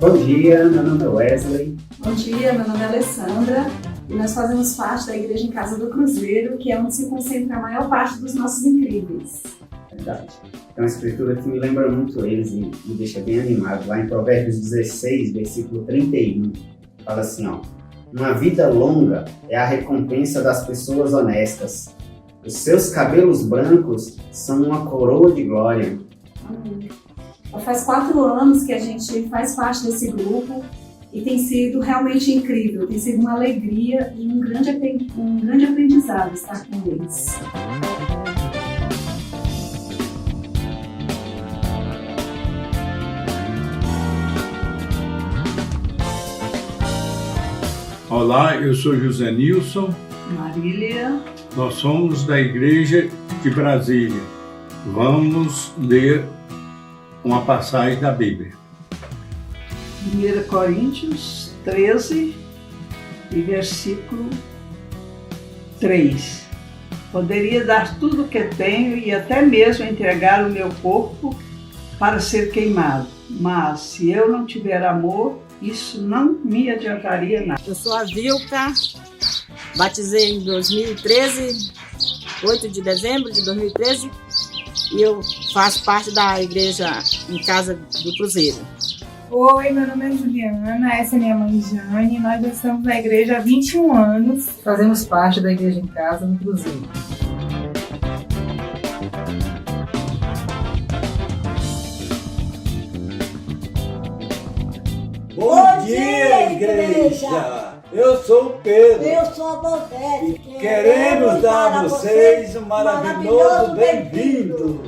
Bom dia, meu nome é Wesley. Bom dia, meu nome é Alessandra e nós fazemos parte da Igreja em Casa do Cruzeiro, que é onde se concentra a maior parte dos nossos incríveis. Verdade. É uma escritura que me lembra muito eles e me deixa bem animado. Lá em Provérbios 16, versículo 31, fala assim, ó: uma vida longa é a recompensa das pessoas honestas. Os seus cabelos brancos são uma coroa de glória. Amém. Faz 4 anos que a gente faz parte desse grupo e tem sido realmente incrível, tem sido uma alegria e um grande aprendizado estar com eles. Olá, eu sou José Nilson. Marília. Nós somos da Igreja de Brasília. Vamos ler uma passagem da Bíblia. 1 Coríntios 13 e versículo 3. Poderia dar tudo o que tenho e até mesmo entregar o meu corpo para ser queimado, mas se eu não tiver amor, isso não me adiantaria nada. Eu sou a Vilca, batizei em 2013, 8 de dezembro de 2013, e eu faço parte da Igreja em Casa do Cruzeiro. Oi, meu nome é Juliana, essa é minha mãe Jane, nós já estamos na igreja há 21 anos. Fazemos parte da Igreja em Casa do Cruzeiro. Bom dia, igreja! Eu sou o Pedro. Eu sou a Bovete. E queremos dar a vocês um maravilhoso bem-vindo.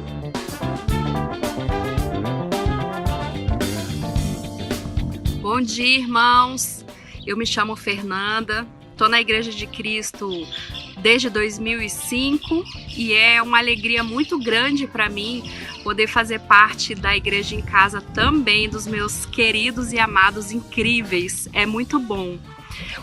Bom dia, irmãos. Eu me chamo Fernanda. Estou na Igreja de Cristo desde 2005 e é uma alegria muito grande para mim poder fazer parte da Igreja em Casa também, dos meus queridos e amados incríveis. É muito bom.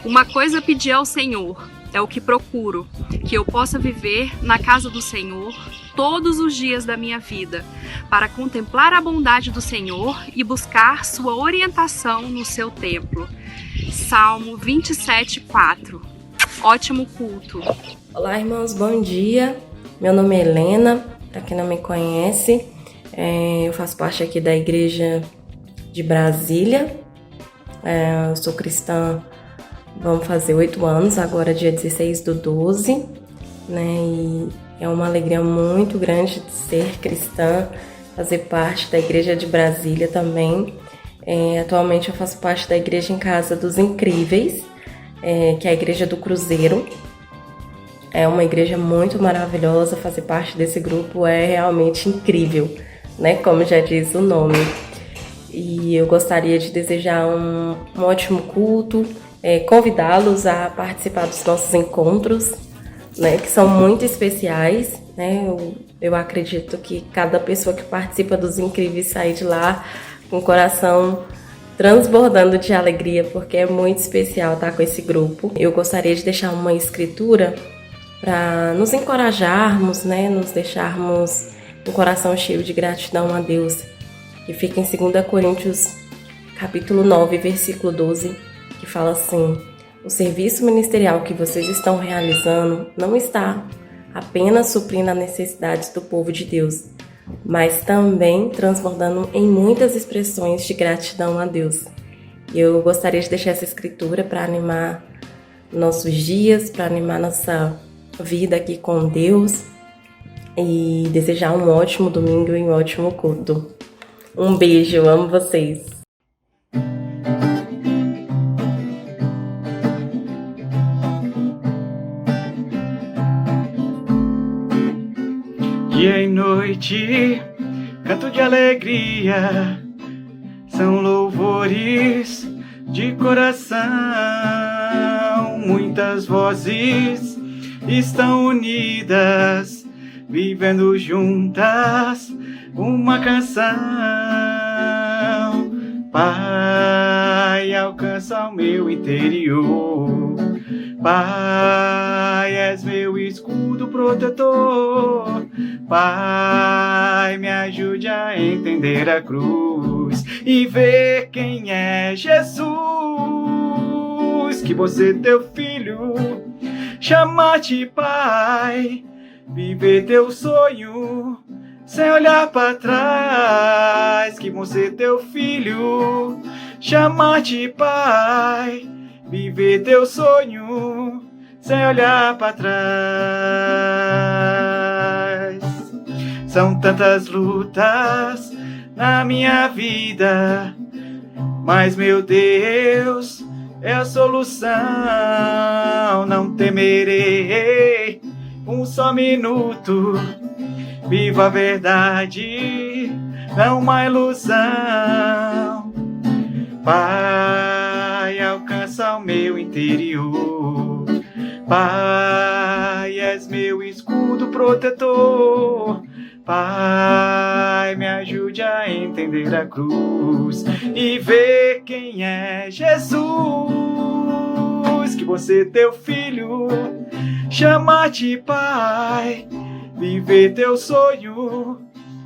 Uma coisa pedi ao Senhor, é o que procuro, que eu possa viver na casa do Senhor todos os dias da minha vida, para contemplar a bondade do Senhor e buscar sua orientação no seu templo. Salmo 27:4. Ótimo culto. Olá, irmãos, bom dia. Meu nome é Helena, para quem não me conhece, eu faço parte aqui da Igreja de Brasília. Eu sou cristã, vamos fazer 8 anos, agora dia 16/12, né? E é uma alegria muito grande de ser cristã, fazer parte da Igreja de Brasília também. Atualmente eu faço parte da Igreja em Casa dos Incríveis, que é a Igreja do Cruzeiro. É uma igreja muito maravilhosa, fazer parte desse grupo é realmente incrível, né? Como já diz o nome. E eu gostaria de desejar um ótimo culto, convidá-los a participar dos nossos encontros, né? Que são muito especiais, né? Eu acredito que cada pessoa que participa dos Incríveis sai de lá com o coração transbordando de alegria, porque é muito especial estar com esse grupo. Eu gostaria de deixar uma escritura para nos encorajarmos, né? Nos deixarmos um coração cheio de gratidão a Deus, que fica em 2 Coríntios capítulo 9, versículo 12, que fala assim: o serviço ministerial que vocês estão realizando não está apenas suprindo as necessidades do povo de Deus, mas também transbordando em muitas expressões de gratidão a Deus. Eu gostaria de deixar essa escritura para animar nossos dias, para animar nossa vida aqui com Deus e desejar um ótimo domingo e um ótimo culto. Um beijo, eu amo vocês. Dia e noite, canto de alegria, são louvores de coração. Muitas vozes estão unidas, vivendo juntas uma canção. Pai, alcança o meu interior. Pai, és meu escudo protetor. Pai, me ajude a entender a cruz. cruz e ver quem é Jesus. Que você, teu filho, chamar-te pai, viver teu sonho sem olhar para trás. Que você, teu filho, chamar-te pai, viver teu sonho sem olhar para trás. São tantas lutas na minha vida, mas meu Deus é a solução. Não temerei um só minuto, vivo a verdade, não uma ilusão. Pai, alcança o meu interior. Pai, és meu escudo protetor. Pai, me ajude a entender a cruz e ver quem é Jesus. Que você, teu filho, chamar-te pai, viver teu sonho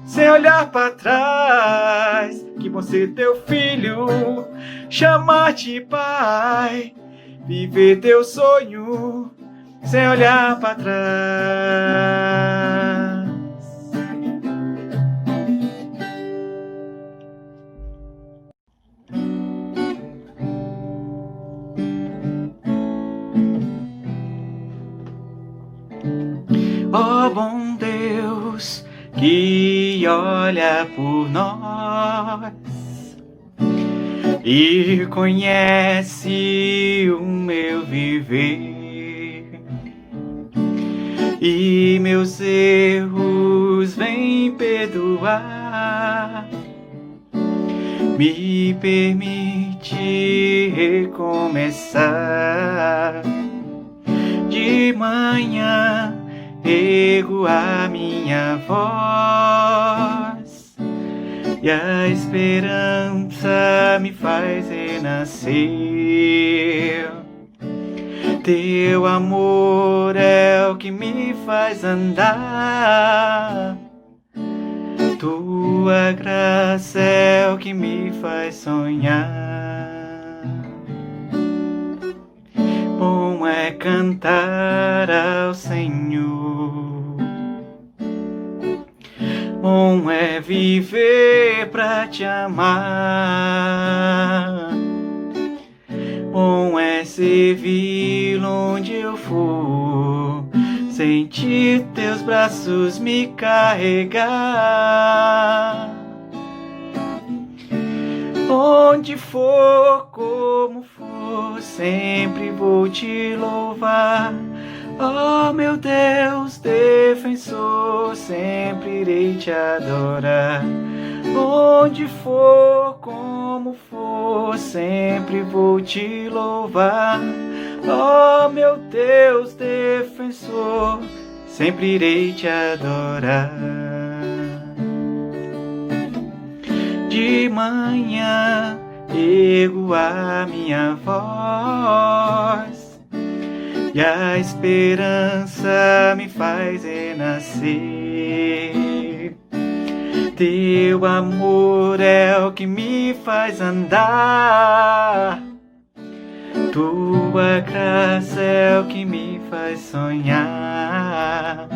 sem olhar para trás. Que você, teu filho, chamar-te pai, viver teu sonho sem olhar para trás. Ó bom Deus, que olha por nós e conhece o meu viver, e meus erros vem perdoar, me permite recomeçar. De manhã ergo a minha voz e a esperança me faz renascer. Teu amor é o que me faz andar, tua graça é o que me faz sonhar. Bom é cantar ao Senhor, bom é viver pra te amar, bom é servir onde eu for, sentir teus braços me carregar. Onde for, como for, sempre vou te louvar. Oh meu Deus, defensor, sempre irei te adorar. Onde for, como for, sempre vou te louvar. Oh meu Deus, defensor, sempre irei te adorar. De manhã ergo a minha voz e a esperança me faz renascer. Teu amor é o que me faz andar, tua graça é o que me faz sonhar.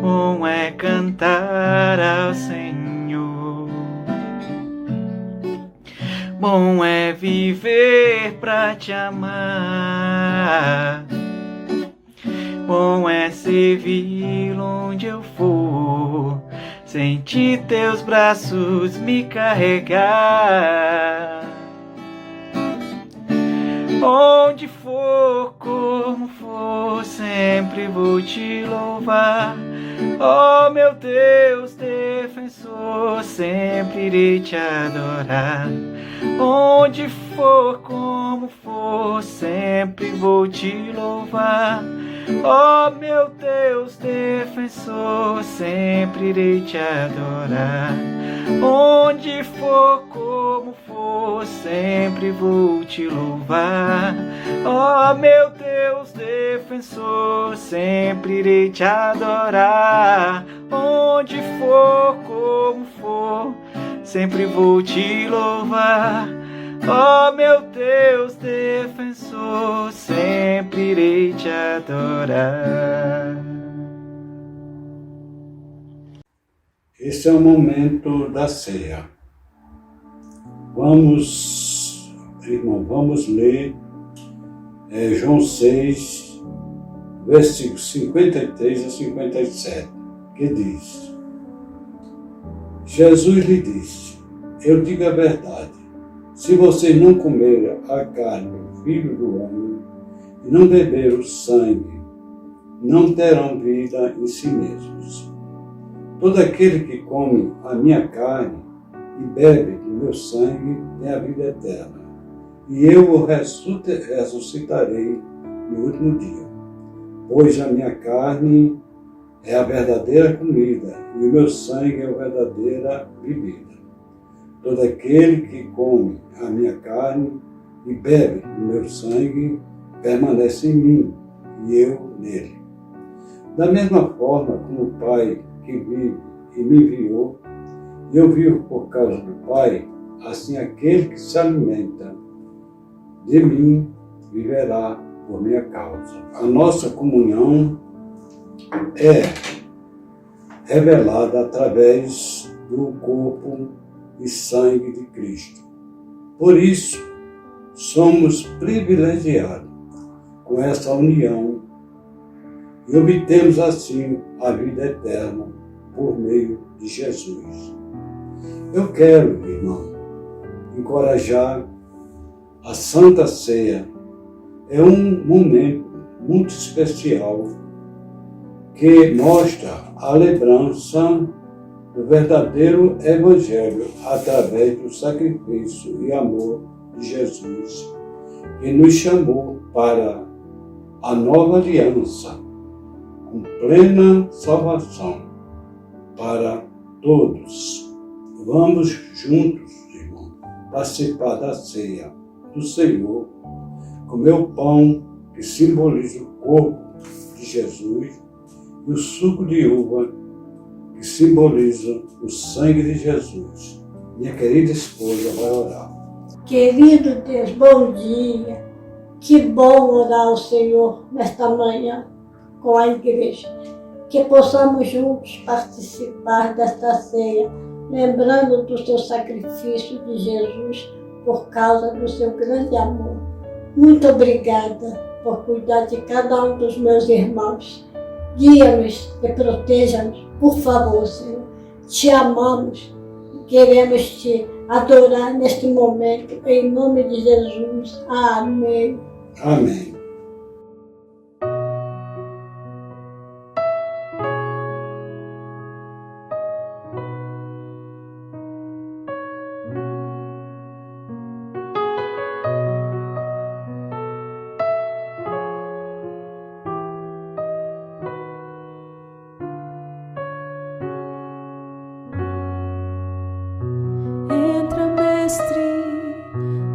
Bom é cantar ao Senhor, bom é viver pra te amar, bom é servir onde eu for, sentir teus braços me carregar. Onde for, como for, sempre vou te louvar. Oh meu Deus, defensor, sempre irei te adorar. Onde for, como for, sempre vou te louvar. Oh meu Deus, defensor, sempre irei te adorar. Onde for, como for, sempre vou te louvar. Oh meu Deus, defensor, sempre irei te adorar. Onde for, como for, sempre vou te louvar. Ó meu Deus defensor, sempre irei te adorar. Esse é o momento da ceia. Vamos, irmão, vamos ler João 6, versículos 53 a 57, que diz: Jesus lhe disse: eu digo a verdade, se vocês não comerem a carne do Filho do Homem e não beber o sangue, não terão vida em si mesmos. Todo aquele que come a minha carne e bebe do meu sangue tem a vida eterna, e eu o ressuscitarei no último dia. Pois a minha carne é a verdadeira comida, e o meu sangue é a verdadeira bebida. Todo aquele que come a minha carne e bebe do meu sangue permanece em mim, e eu nele. Da mesma forma como o Pai que vive e me enviou, e eu vivo por causa do Pai, assim aquele que se alimenta de mim viverá por minha causa. A nossa comunhão é revelada através do corpo e sangue de Cristo. Por isso, somos privilegiados com essa união e obtemos assim a vida eterna por meio de Jesus. Eu quero, irmão, encorajar a Santa Ceia. É um momento muito especial que mostra a lembrança do verdadeiro Evangelho através do sacrifício e amor de Jesus, que nos chamou para a nova aliança, com plena salvação para todos. Vamos juntos, irmão, participar da ceia do Senhor, comer o pão que simboliza o corpo de Jesus e o suco de uva que simboliza o sangue de Jesus. Minha querida esposa vai orar. Querido Deus, bom dia. Que bom orar ao Senhor nesta manhã com a igreja. Que possamos juntos participar desta ceia, lembrando do seu sacrifício de Jesus por causa do seu grande amor. Muito obrigada por cuidar de cada um dos meus irmãos. Guia-nos e proteja-nos, por favor, Senhor. Te amamos e queremos te adorar neste momento, em nome de Jesus. Amém. Amém.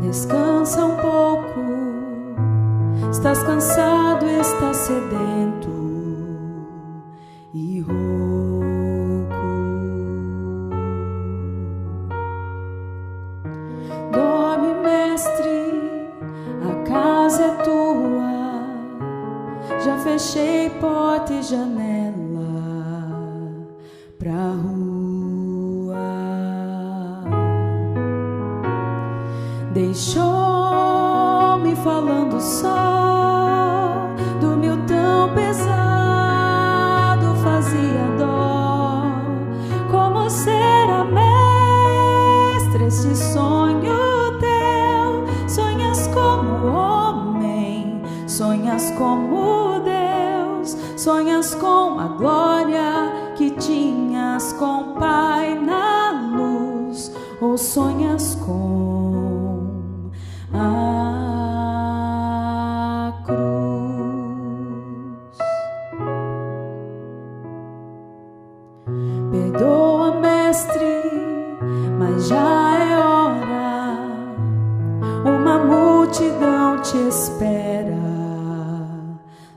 Descansa um pouco, estás cansado, estás sedento e rouco. Dorme, mestre, a casa é tua, já fechei porta e janela pra rua. Deixou-me falando só, dormiu tão pesado, fazia dó. Como será, mestre, esse sonho teu? Sonhas como homem, sonhas como Deus, sonhas com a glória que tinhas com o Pai na luz, ou sonhas com a cruz. Perdoa, mestre, mas já é hora. Uma multidão te espera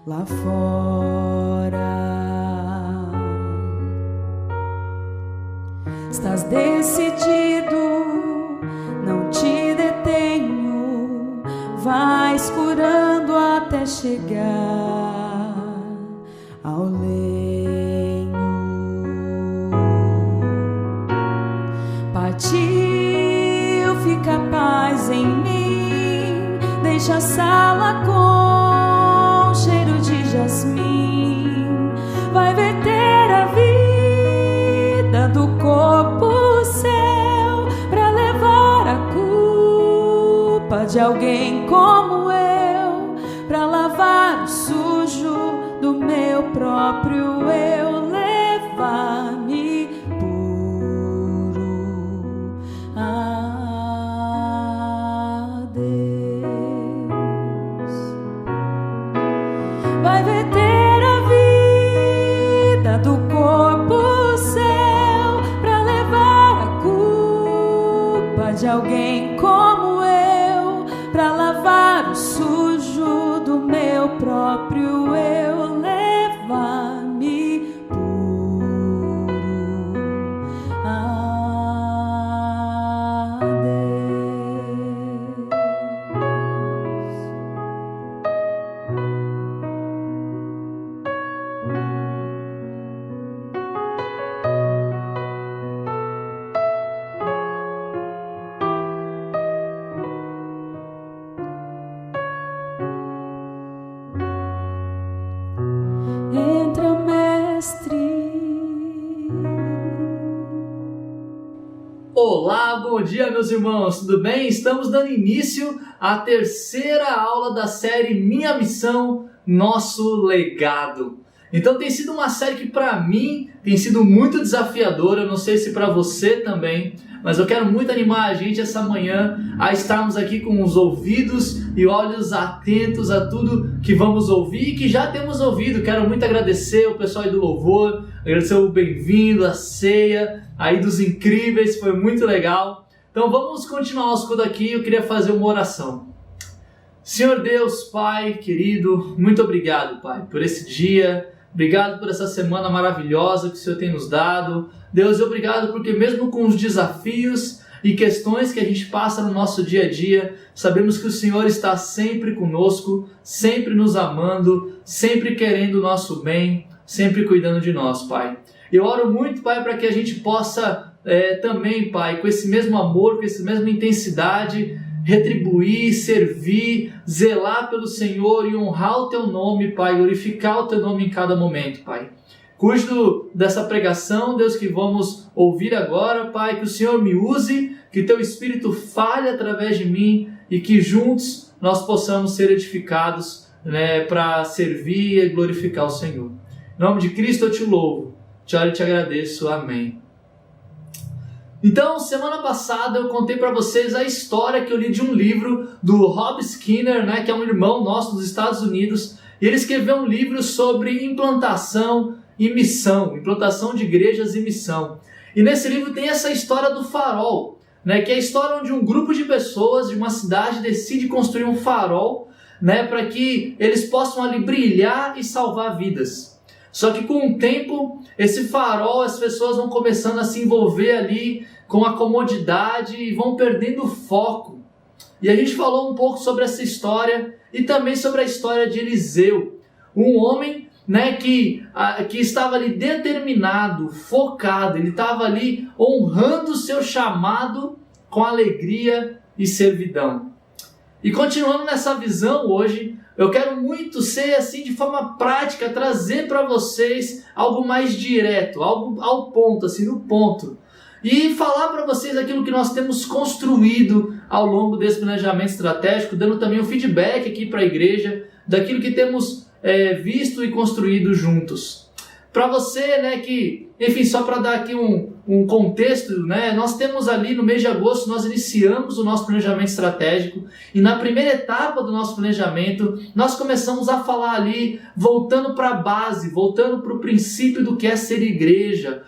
lá fora. Estás decidido chegar ao lenho. Partiu, fica paz em mim, deixa a sala com cheiro de jasmim, vai verter a vida do corpo seu pra levar a culpa de alguém como eu, pra lavar o sujo do meu próprio eu, levar-me puro a Deus. Vai verter a vida do corpo seu pra levar a culpa de alguém como eu, pra lavar o sujo do meu próprio eu, levar-me puro a Deus. Entra, mestre. Olá, bom dia, meus irmãos, tudo bem? Estamos dando início à terceira aula da série Minha Missão, Nosso Legado. Então tem sido uma série que para mim tem sido muito desafiadora, eu não sei se para você também, mas eu quero muito animar a gente essa manhã a estarmos aqui com os ouvidos e olhos atentos a tudo que vamos ouvir e que já temos ouvido. Quero muito agradecer o pessoal aí do louvor, agradecer o bem-vindo, a ceia aí dos incríveis, foi muito legal. Então vamos continuar o estudo aqui, eu queria fazer uma oração. Senhor Deus, Pai querido, muito obrigado, Pai, por esse dia. Obrigado por essa semana maravilhosa que o Senhor tem nos dado. Deus, obrigado porque mesmo com os desafios e questões que a gente passa no nosso dia a dia, sabemos que o Senhor está sempre conosco, sempre nos amando, sempre querendo o nosso bem, sempre cuidando de nós, Pai. Eu oro muito, Pai, para que a gente possa também, Pai, com esse mesmo amor, com essa mesma intensidade, retribuir, servir, zelar pelo Senhor e honrar o Teu nome, Pai, glorificar o Teu nome em cada momento, Pai. Cuido dessa pregação, Deus, que vamos ouvir agora, Pai, que o Senhor me use, que Teu Espírito fale através de mim e que juntos nós possamos ser edificados, para servir e glorificar o Senhor. Em nome de Cristo eu Te louvo, Te oro e Te agradeço. Amém. Então, semana passada eu contei para vocês a história que eu li de um livro do Rob Skinner, que é um irmão nosso dos Estados Unidos, e ele escreveu um livro sobre implantação e missão, implantação de igrejas e missão. E nesse livro tem essa história do farol, que é a história onde um grupo de pessoas de uma cidade decide construir um farol, para que eles possam ali brilhar e salvar vidas. Só que com o tempo, esse farol, as pessoas vão começando a se envolver ali com a comodidade e vão perdendo o foco. E a gente falou um pouco sobre essa história e também sobre a história de Eliseu, um homem que estava ali determinado, focado, ele estava ali honrando o seu chamado com alegria e servidão. E continuando nessa visão hoje, eu quero muito ser assim de forma prática, trazer para vocês algo mais direto, algo ao ponto, assim no ponto. E falar para vocês aquilo que nós temos construído ao longo desse planejamento estratégico, dando também um feedback aqui para a igreja, daquilo que temos visto e construído juntos. Para você, que, enfim, só para dar aqui um contexto, nós temos ali no mês de agosto, nós iniciamos o nosso planejamento estratégico e na primeira etapa do nosso planejamento, nós começamos a falar ali, voltando para a base, voltando para o princípio do que é ser igreja.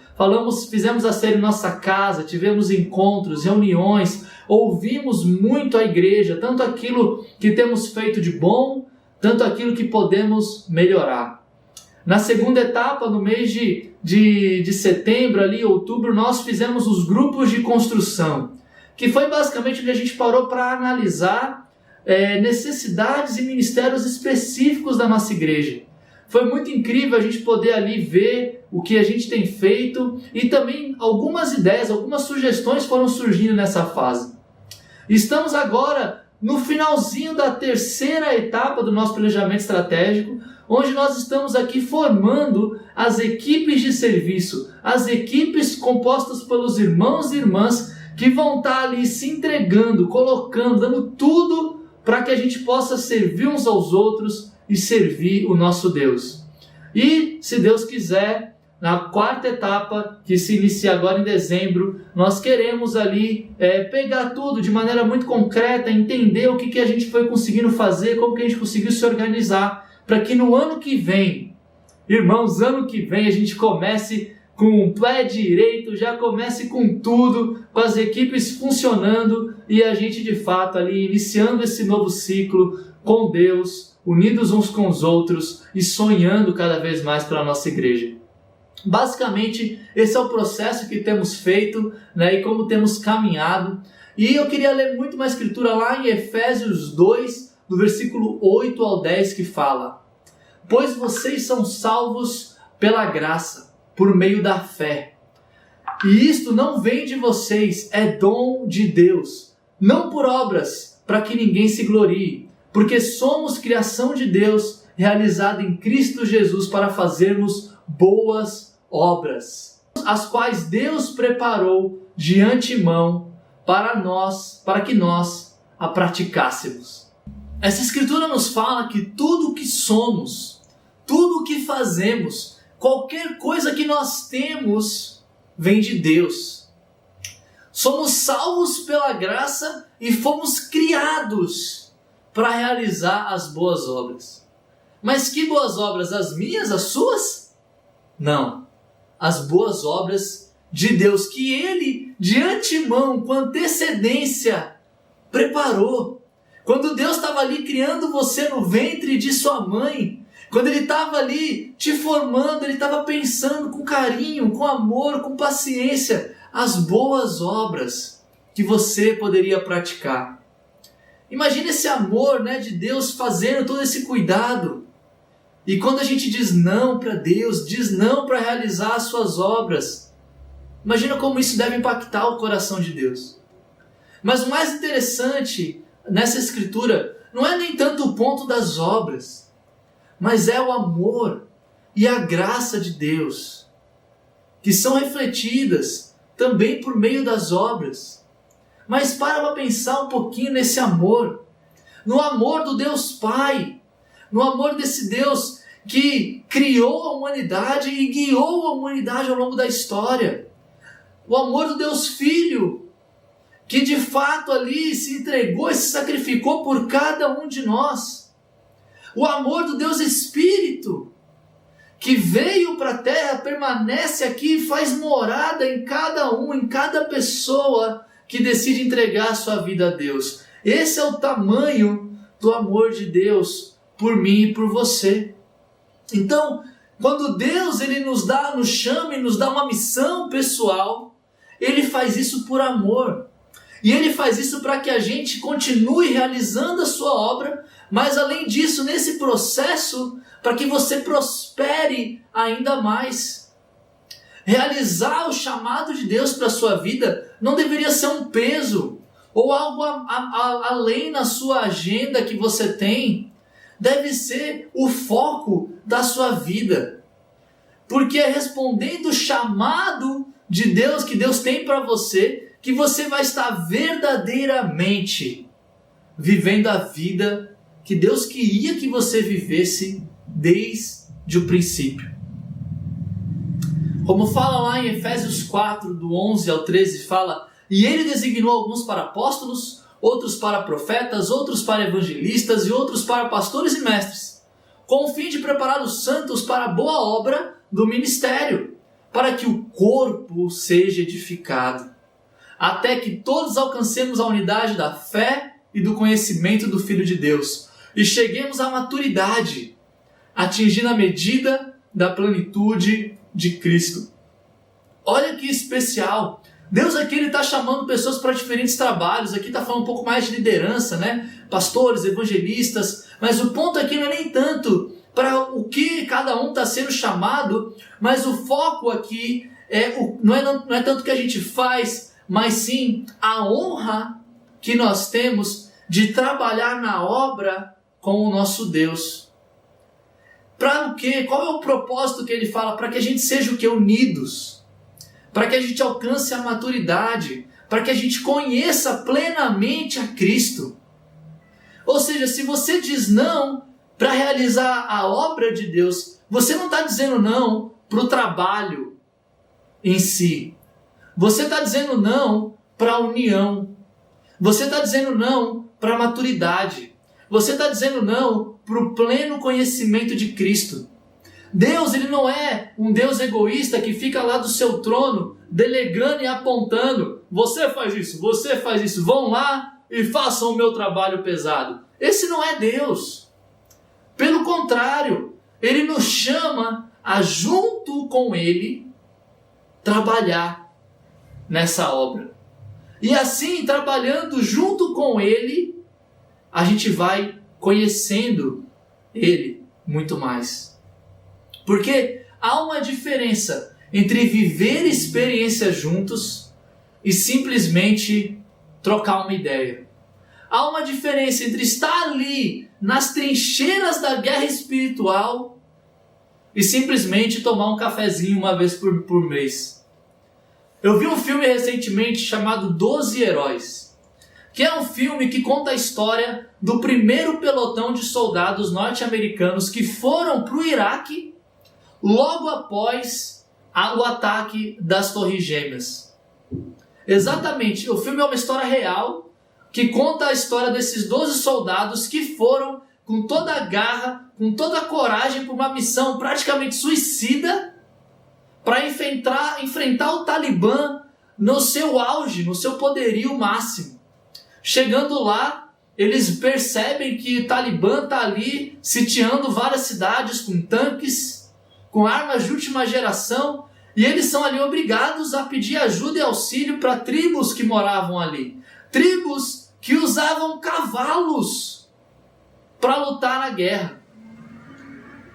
Fizemos a série Nossa Casa, tivemos encontros, reuniões, ouvimos muito a igreja, tanto aquilo que temos feito de bom, tanto aquilo que podemos melhorar. Na segunda etapa, no mês de setembro, ali, outubro, nós fizemos os grupos de construção, que foi basicamente onde a gente parou para analisar necessidades e ministérios específicos da nossa igreja. Foi muito incrível a gente poder ali ver o que a gente tem feito e também algumas ideias, algumas sugestões foram surgindo nessa fase. Estamos agora no finalzinho da terceira etapa do nosso planejamento estratégico, onde nós estamos aqui formando as equipes de serviço, as equipes compostas pelos irmãos e irmãs que vão estar ali se entregando, colocando, dando tudo para que a gente possa servir uns aos outros e servir o nosso Deus. E, se Deus quiser, na quarta etapa, que se inicia agora em dezembro, nós queremos ali pegar tudo de maneira muito concreta, entender o que a gente foi conseguindo fazer, como que a gente conseguiu se organizar, para que no ano que vem, irmãos, ano que vem a gente comece com o pé direito, já comece com tudo, com as equipes funcionando e a gente de fato ali iniciando esse novo ciclo com Deus, unidos uns com os outros e sonhando cada vez mais para a nossa igreja. Basicamente, esse é o processo que temos feito, né, e como temos caminhado. E eu queria ler muito uma escritura lá em Efésios 2, do versículo 8 ao 10, que fala: pois vocês são salvos pela graça, por meio da fé. E isto não vem de vocês, é dom de Deus, não por obras, para que ninguém se glorie, porque somos criação de Deus, realizada em Cristo Jesus para fazermos boas obras, as quais Deus preparou de antemão para que nós a praticássemos. Essa escritura nos fala que tudo o que somos, tudo o que fazemos, qualquer coisa que nós temos, vem de Deus. Somos salvos pela graça e fomos criados para realizar as boas obras. Mas que boas obras? As minhas, as suas? Não. As boas obras de Deus, que Ele, de antemão, com antecedência, preparou. Quando Deus estava ali criando você no ventre de sua mãe, quando Ele estava ali te formando, Ele estava pensando com carinho, com amor, com paciência, as boas obras que você poderia praticar. Imagina esse amor, né, de Deus fazendo todo esse cuidado. E quando a gente diz não para Deus, diz não para realizar as suas obras, imagina como isso deve impactar o coração de Deus. Mas o mais interessante nessa escritura não é nem tanto o ponto das obras, mas é o amor e a graça de Deus, que são refletidas também por meio das obras. Mas para pensar um pouquinho nesse amor, no amor do Deus Pai, no amor desse Deus que criou a humanidade e guiou a humanidade ao longo da história. O amor do Deus Filho, que de fato ali se entregou e se sacrificou por cada um de nós. O amor do Deus Espírito, que veio para a terra, permanece aqui e faz morada em cada um, em cada pessoa que decide entregar a sua vida a Deus. Esse é o tamanho do amor de Deus por mim e por você. Então, quando Deus ele nos chama e nos dá uma missão pessoal, Ele faz isso por amor. E Ele faz isso para que a gente continue realizando a sua obra, mas além disso, nesse processo, para que você prospere ainda mais. Realizar o chamado de Deus para a sua vida não deveria ser um peso ou algo além na sua agenda que você tem. Deve ser o foco da sua vida. Porque é respondendo o chamado de Deus que Deus tem para você, que você vai estar verdadeiramente vivendo a vida que Deus queria que você vivesse desde o princípio. Como fala lá em Efésios 4, do 11 ao 13, fala: e Ele designou alguns para apóstolos, outros para profetas, outros para evangelistas e outros para pastores e mestres, com o fim de preparar os santos para a boa obra do ministério, para que o corpo seja edificado, até que todos alcancemos a unidade da fé e do conhecimento do Filho de Deus, e cheguemos à maturidade, atingindo a medida da plenitude de Cristo. Olha que especial! Deus aqui ele está chamando pessoas para diferentes trabalhos. Aqui está falando um pouco mais de liderança, né? Pastores, evangelistas. Mas o ponto aqui não é nem tanto para o que cada um está sendo chamado, mas o foco aqui não é tanto o que a gente faz, mas sim a honra que nós temos de trabalhar na obra com o nosso Deus. Para o quê? Qual é o propósito que ele fala? Para que a gente seja o quê? Unidos. Para que a gente alcance a maturidade. Para que a gente conheça plenamente a Cristo. Ou seja, se você diz não para realizar a obra de Deus, você não está dizendo não para o trabalho em si. Você está dizendo não para a união. Você está dizendo não para a maturidade. Você está dizendo não para o pleno conhecimento de Cristo. Deus, ele não é um Deus egoísta que fica lá do seu trono delegando e apontando. Você faz isso, vão lá e façam o meu trabalho pesado. Esse não é Deus. Pelo contrário, ele nos chama a, junto com ele, trabalhar nessa obra. E assim, trabalhando junto com ele, a gente vai conhecendo ele muito mais. Porque há uma diferença entre viver experiências juntos e simplesmente trocar uma ideia. Há uma diferença entre estar ali nas trincheiras da guerra espiritual e simplesmente tomar um cafezinho uma vez por mês. Eu vi um filme recentemente chamado 12 Heróis, que é um filme que conta a história do primeiro pelotão de soldados norte-americanos que foram para o Iraque logo após o ataque das Torres Gêmeas. Exatamente, o filme é uma história real que conta a história desses 12 soldados que foram com toda a garra, com toda a coragem para uma missão praticamente suicida para enfrentar o Talibã no seu auge, no seu poderio máximo. Chegando lá, eles percebem que o Talibã está ali sitiando várias cidades com tanques, com armas de última geração, e eles são ali obrigados a pedir ajuda e auxílio para tribos que moravam ali. Tribos que usavam cavalos para lutar na guerra.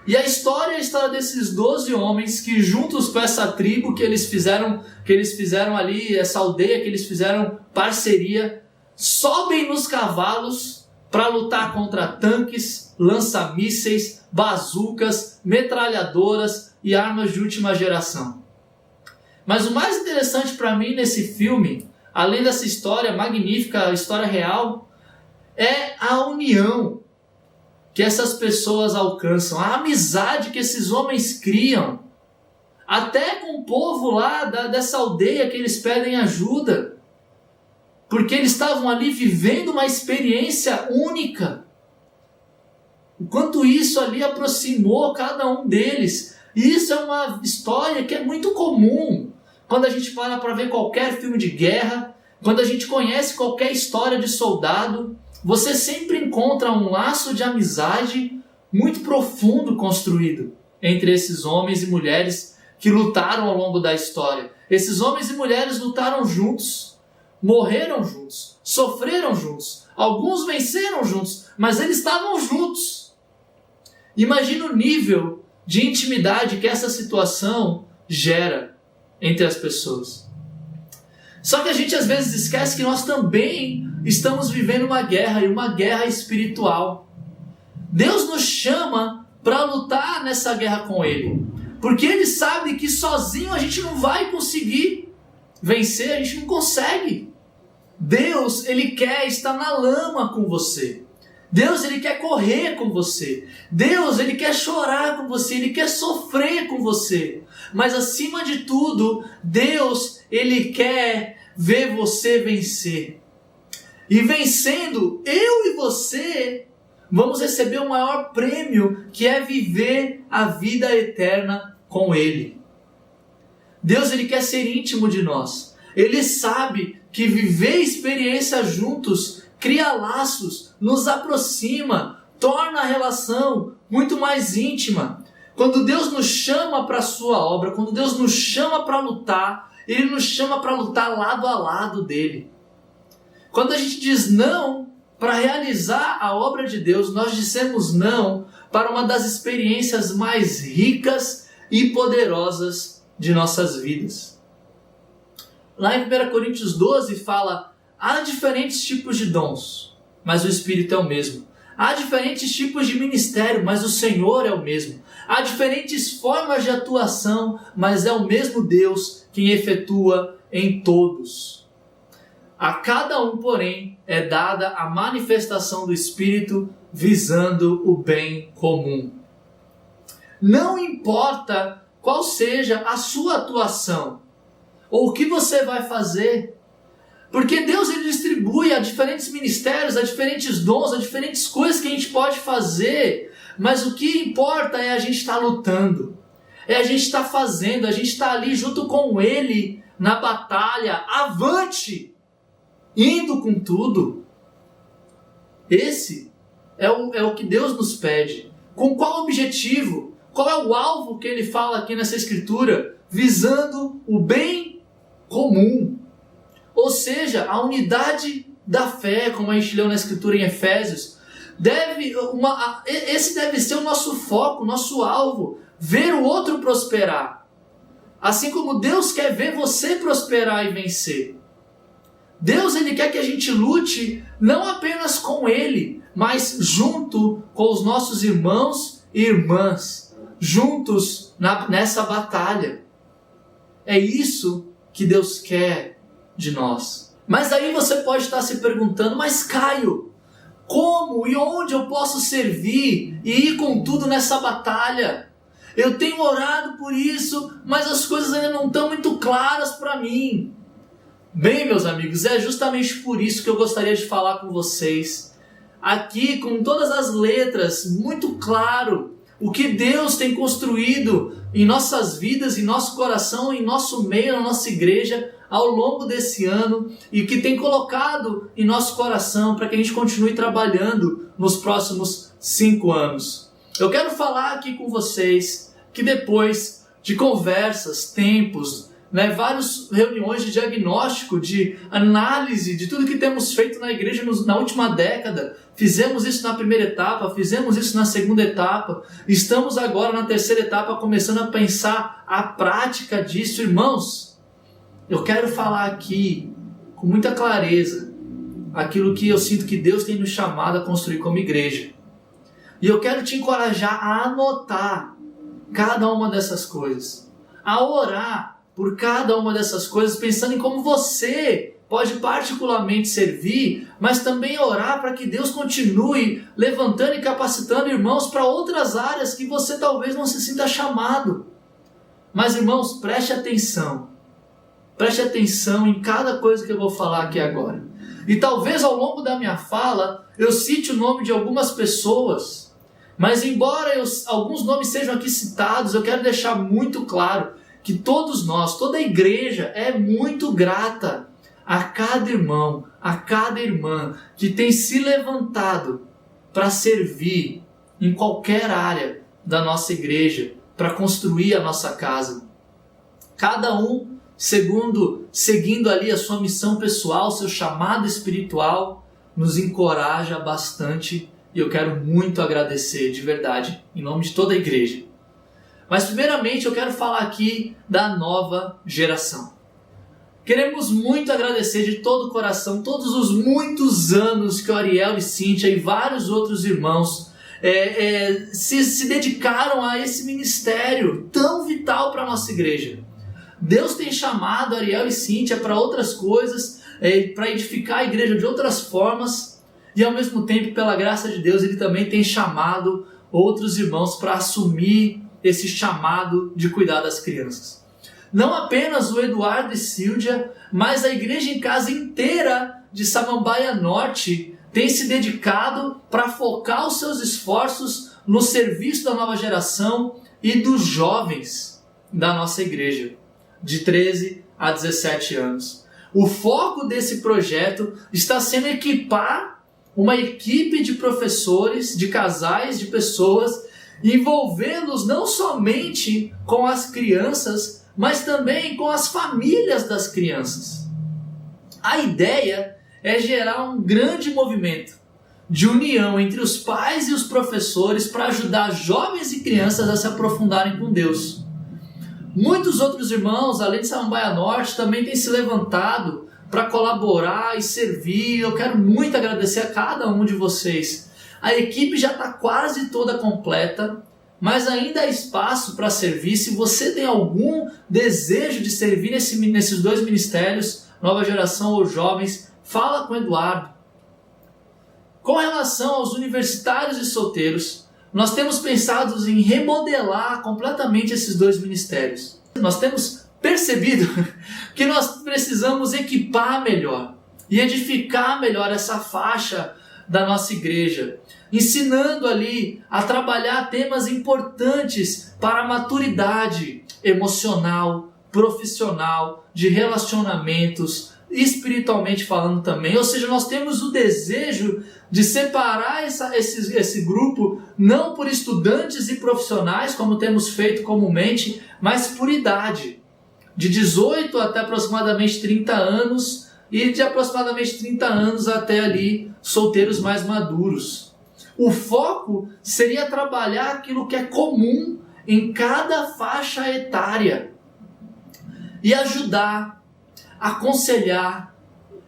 E a história é a história desses 12 homens que, juntos com essa tribo que eles fizeram ali, essa aldeia que eles fizeram parceria, sobem nos cavalos para lutar contra tanques, lança-mísseis, bazucas, metralhadoras e armas de última geração. Mas o mais interessante para mim nesse filme, além dessa história magnífica, a história real, é a união que essas pessoas alcançam, a amizade que esses homens criam, até com o povo lá dessa aldeia que eles pedem ajuda, porque eles estavam ali vivendo uma experiência única. O quanto isso ali aproximou cada um deles. E isso é uma história que é muito comum quando a gente para ver qualquer filme de guerra, quando a gente conhece qualquer história de soldado. Você sempre encontra um laço de amizade muito profundo construído entre esses homens e mulheres que lutaram ao longo da história. Esses homens e mulheres lutaram juntos, morreram juntos, sofreram juntos, alguns venceram juntos, mas eles estavam juntos. Imagina o nível de intimidade que essa situação gera entre as pessoas. Só que a gente às vezes esquece que nós também estamos vivendo uma guerra, e uma guerra espiritual. Deus nos chama para lutar nessa guerra com Ele, porque Ele sabe que sozinho a gente não vai conseguir vencer, a gente não consegue. Deus, Ele quer estar na lama com você. Deus, Ele quer correr com você. Deus, Ele quer chorar com você, Ele quer sofrer com você. Mas acima de tudo, Deus, Ele quer ver você vencer. E vencendo, eu e você vamos receber o maior prêmio, que é viver a vida eterna com Ele. Deus, Ele quer ser íntimo de nós. Ele sabe que viver experiências juntos cria laços, nos aproxima, torna a relação muito mais íntima. Quando Deus nos chama para a sua obra, quando Deus nos chama para lutar, Ele nos chama para lutar lado a lado dele. Quando a gente diz não para realizar a obra de Deus, nós dissemos não para uma das experiências mais ricas e poderosas de nossas vidas. Lá em 1 Coríntios 12 fala: há diferentes tipos de dons, mas o Espírito é o mesmo. Há diferentes tipos de ministério, mas o Senhor é o mesmo. Há diferentes formas de atuação, mas é o mesmo Deus quem efetua em todos. A cada um, porém, é dada a manifestação do Espírito visando o bem comum. Não importa qual seja a sua atuação ou o que você vai fazer, porque Deus ele distribui a diferentes ministérios, a diferentes dons, a diferentes coisas que a gente pode fazer, mas o que importa é a gente estar lutando, é a gente estar fazendo, a gente estar ali junto com Ele na batalha, avante, indo com tudo. Esse é o que Deus nos pede. Com qual objetivo? Qual é o alvo que Ele fala aqui nessa escritura? Visando o bem comum. Ou seja, a unidade da fé, como a gente leu na escritura em Efésios, esse deve ser o nosso foco, o nosso alvo, ver o outro prosperar. Assim como Deus quer ver você prosperar e vencer. Deus ele quer que a gente lute não apenas com Ele, mas junto com os nossos irmãos e irmãs, juntos nessa batalha. É isso que Deus quer de nós. Mas aí você pode estar se perguntando: mas Caio, como e onde eu posso servir e ir com tudo nessa batalha? Eu tenho orado por isso, mas as coisas ainda não estão muito claras para mim. Bem, meus amigos, é justamente por isso que eu gostaria de falar com vocês, aqui com todas as letras, muito claro, o que Deus tem construído em nossas vidas, em nosso coração, em nosso meio, na nossa igreja, ao longo desse ano, e o que tem colocado em nosso coração para que a gente continue trabalhando nos próximos 5 anos. Eu quero falar aqui com vocês que depois de conversas, tempos, várias reuniões de diagnóstico, de análise de tudo que temos feito na igreja na última década, fizemos isso na primeira etapa, fizemos isso na segunda etapa, estamos agora na terceira etapa começando a pensar a prática disso. Irmãos, eu quero falar aqui com muita clareza aquilo que eu sinto que Deus tem nos chamado a construir como igreja. E eu quero te encorajar a anotar cada uma dessas coisas, a orar por cada uma dessas coisas, pensando em como você pode particularmente servir, mas também orar para que Deus continue levantando e capacitando irmãos para outras áreas que você talvez não se sinta chamado. Mas irmãos, preste atenção em cada coisa que eu vou falar aqui agora. E talvez ao longo da minha fala eu cite o nome de algumas pessoas, mas embora alguns nomes sejam aqui citados, eu quero deixar muito claro que todos nós, toda a igreja é muito grata a cada irmão, a cada irmã que tem se levantado para servir em qualquer área da nossa igreja, para construir a nossa casa. Cada um seguindo ali a sua missão pessoal, seu chamado espiritual, nos encoraja bastante e eu quero muito agradecer, de verdade, em nome de toda a igreja. Mas primeiramente eu quero falar aqui da nova geração. Queremos muito agradecer de todo o coração todos os muitos anos que o Ariel e Cíntia e vários outros irmãos se dedicaram a esse ministério tão vital para a nossa igreja. Deus tem chamado Ariel e Cíntia para outras coisas, para edificar a igreja de outras formas, e ao mesmo tempo, pela graça de Deus, Ele também tem chamado outros irmãos para assumir esse chamado de cuidar das crianças. Não apenas o Eduardo e Sílvia, mas a igreja em casa inteira de Samambaia Norte tem se dedicado para focar os seus esforços no serviço da nova geração e dos jovens da nossa igreja, de 13 a 17 anos. O foco desse projeto está sendo equipar uma equipe de professores, de casais, de pessoas, envolvê-los não somente com as crianças, mas também com as famílias das crianças. A ideia é gerar um grande movimento de união entre os pais e os professores para ajudar jovens e crianças a se aprofundarem com Deus. Muitos outros irmãos, além de Samambaia Norte, também têm se levantado para colaborar e servir. Eu quero muito agradecer a cada um de vocês. A equipe já está quase toda completa, mas ainda há espaço para servir. Se você tem algum desejo de servir nesses dois ministérios, Nova Geração ou Jovens, fala com o Eduardo. Com relação aos universitários e solteiros, nós temos pensado em remodelar completamente esses dois ministérios. Nós temos percebido que nós precisamos equipar melhor e edificar melhor essa faixa da nossa igreja, ensinando ali a trabalhar temas importantes para a maturidade emocional, profissional, de relacionamentos, espiritualmente falando também. Ou seja, nós temos o desejo de separar esse grupo não por estudantes e profissionais, como temos feito comumente, mas por idade, de 18 até aproximadamente 30 anos e de aproximadamente 30 anos até ali solteiros mais maduros. O foco seria trabalhar aquilo que é comum em cada faixa etária e ajudar, aconselhar,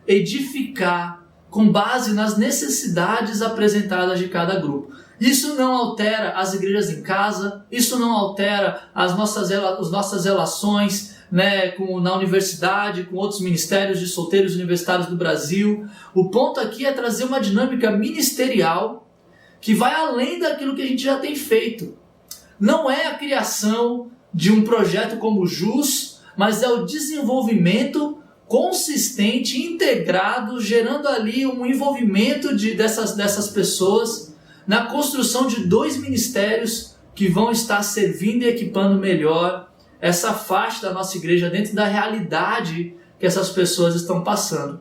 edificar com base nas necessidades apresentadas de cada grupo. Isso não altera as igrejas em casa, isso não altera as nossas relações, né, na universidade, com outros ministérios de solteiros universitários do Brasil. O ponto aqui é trazer uma dinâmica ministerial que vai além daquilo que a gente já tem feito. Não é a criação de um projeto como o JUS, mas é o desenvolvimento consistente, integrado, gerando ali um envolvimento dessas pessoas na construção de dois ministérios que vão estar servindo e equipando melhor essa faixa da nossa igreja dentro da realidade que essas pessoas estão passando.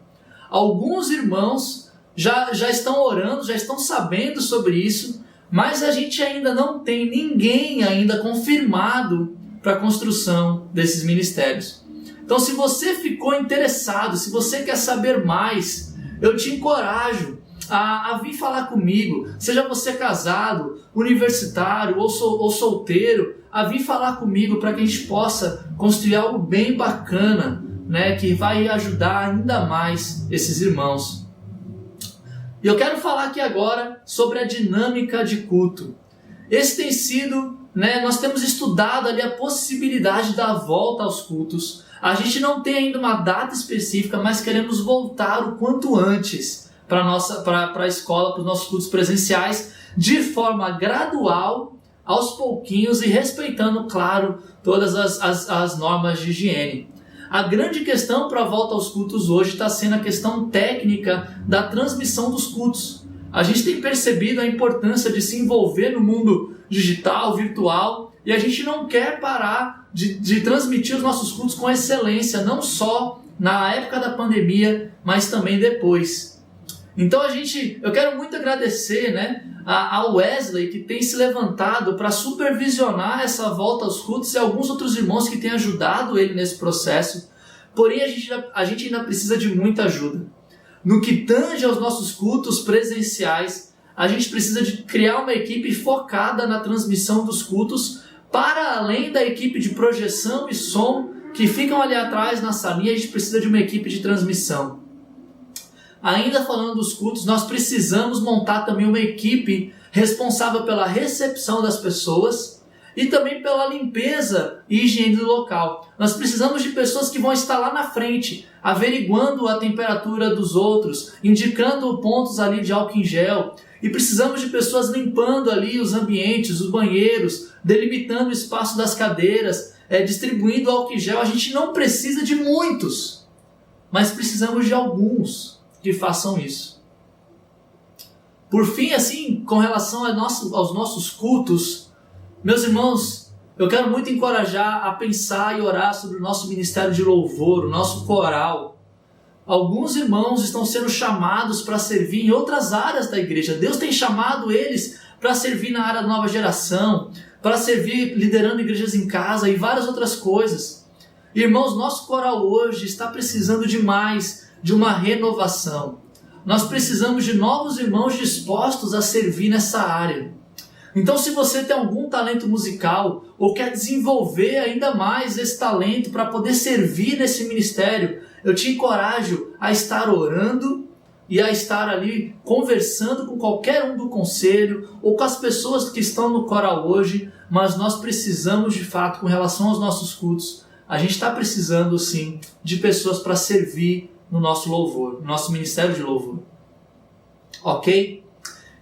Alguns irmãos já estão orando, já estão sabendo sobre isso, mas a gente ainda não tem ninguém ainda confirmado para a construção desses ministérios. Então, se você ficou interessado, se você quer saber mais, eu te encorajo a vir falar comigo, seja você casado, universitário ou solteiro, a vir falar comigo para que a gente possa construir algo bem bacana, né, que vai ajudar ainda mais esses irmãos. E eu quero falar aqui agora sobre a dinâmica de culto. Esse tem sido, né, nós temos estudado ali a possibilidade da volta aos cultos. A gente não tem ainda uma data específica, mas queremos voltar o quanto antes para a escola, para os nossos cultos presenciais, de forma gradual, aos pouquinhos e respeitando, claro, todas as normas de higiene. A grande questão para a volta aos cultos hoje está sendo a questão técnica da transmissão dos cultos. A gente tem percebido a importância de se envolver no mundo digital, virtual, e a gente não quer parar de transmitir os nossos cultos com excelência, não só na época da pandemia, mas também depois. Então eu quero muito agradecer, né, a Wesley, que tem se levantado para supervisionar essa volta aos cultos, e alguns outros irmãos que têm ajudado ele nesse processo. Porém, a gente ainda precisa de muita ajuda. No que tange aos nossos cultos presenciais, a gente precisa de criar uma equipe focada na transmissão dos cultos, para além da equipe de projeção e som que ficam ali atrás na salinha. A gente precisa de uma equipe de transmissão. Ainda falando dos cultos, nós precisamos montar também uma equipe responsável pela recepção das pessoas e também pela limpeza e higiene do local. Nós precisamos de pessoas que vão estar lá na frente, averiguando a temperatura dos outros, indicando pontos ali de álcool em gel. E precisamos de pessoas limpando ali os ambientes, os banheiros, delimitando o espaço das cadeiras, distribuindo álcool em gel. A gente não precisa de muitos, mas precisamos de alguns que façam isso. Por fim, assim, com relação aos nossos cultos, meus irmãos, eu quero muito encorajar a pensar e orar sobre o nosso ministério de louvor, o nosso coral. Alguns irmãos estão sendo chamados para servir em outras áreas da igreja. Deus tem chamado eles para servir na área da nova geração, para servir liderando igrejas em casa e várias outras coisas. Irmãos, nosso coral hoje está precisando demais de uma renovação. Nós precisamos de novos irmãos dispostos a servir nessa área. Então, se você tem algum talento musical ou quer desenvolver ainda mais esse talento para poder servir nesse ministério, eu te encorajo a estar orando e a estar ali conversando com qualquer um do conselho ou com as pessoas que estão no coral hoje, mas nós precisamos de fato, com relação aos nossos cultos, a gente está precisando sim de pessoas para servir no nosso louvor, no nosso ministério de louvor. Ok?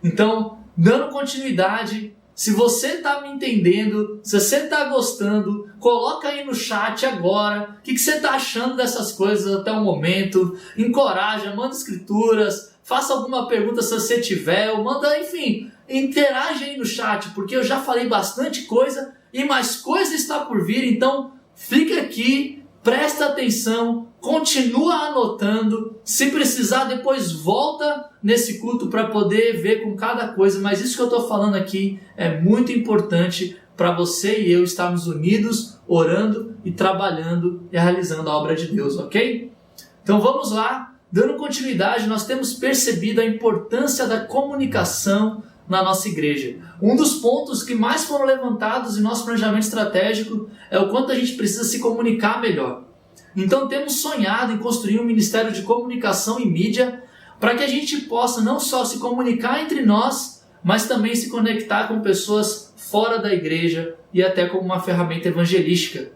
Então, dando continuidade, se você está me entendendo, se você está gostando, coloca aí no chat agora o que você está achando dessas coisas até o momento. Encoraja, manda escrituras, faça alguma pergunta se você tiver, ou manda, enfim, interage aí no chat, porque eu já falei bastante coisa e mais coisa está por vir, então fica aqui, presta atenção, continua anotando, se precisar depois volta nesse culto para poder ver com cada coisa, mas isso que eu estou falando aqui é muito importante para você e eu estarmos unidos, orando e trabalhando e realizando a obra de Deus, ok? Então vamos lá, dando continuidade, nós temos percebido a importância da comunicação na nossa igreja. Um dos pontos que mais foram levantados em nosso planejamento estratégico é o quanto a gente precisa se comunicar melhor. Então temos sonhado em construir um ministério de comunicação e mídia para que a gente possa não só se comunicar entre nós, mas também se conectar com pessoas fora da igreja e até como uma ferramenta evangelística.